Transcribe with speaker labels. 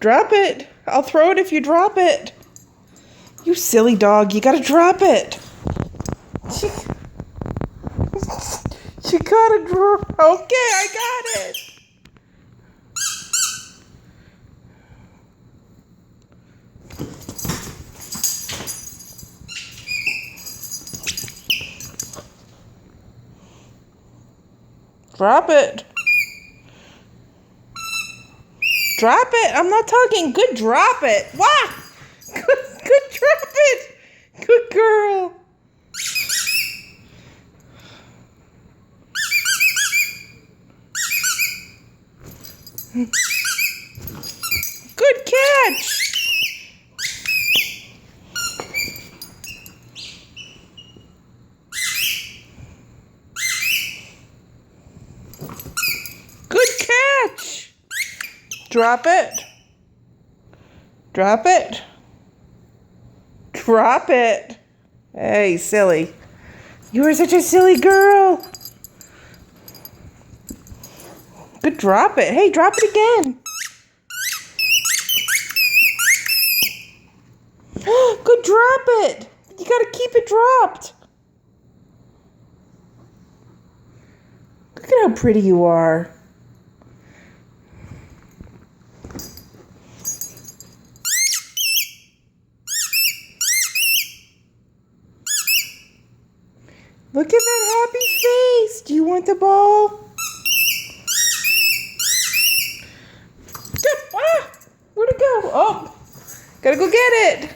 Speaker 1: Drop it. I'll throw it if you drop it. You silly dog, you gotta drop it. You gotta drop. Okay, I got it. Drop it. Drop it. I'm not talking. Good, drop it. Wow. Good, drop it. Good girl. Good catch. Good catch. Drop it. Drop it. Drop it. Hey, silly. You are such a silly girl. Good, drop it. Hey, drop it again. Good, drop it. You gotta keep it dropped. Look at how pretty you are. Look at that happy face. Do you want the ball? Ah, where'd it go? Oh, gotta go get it.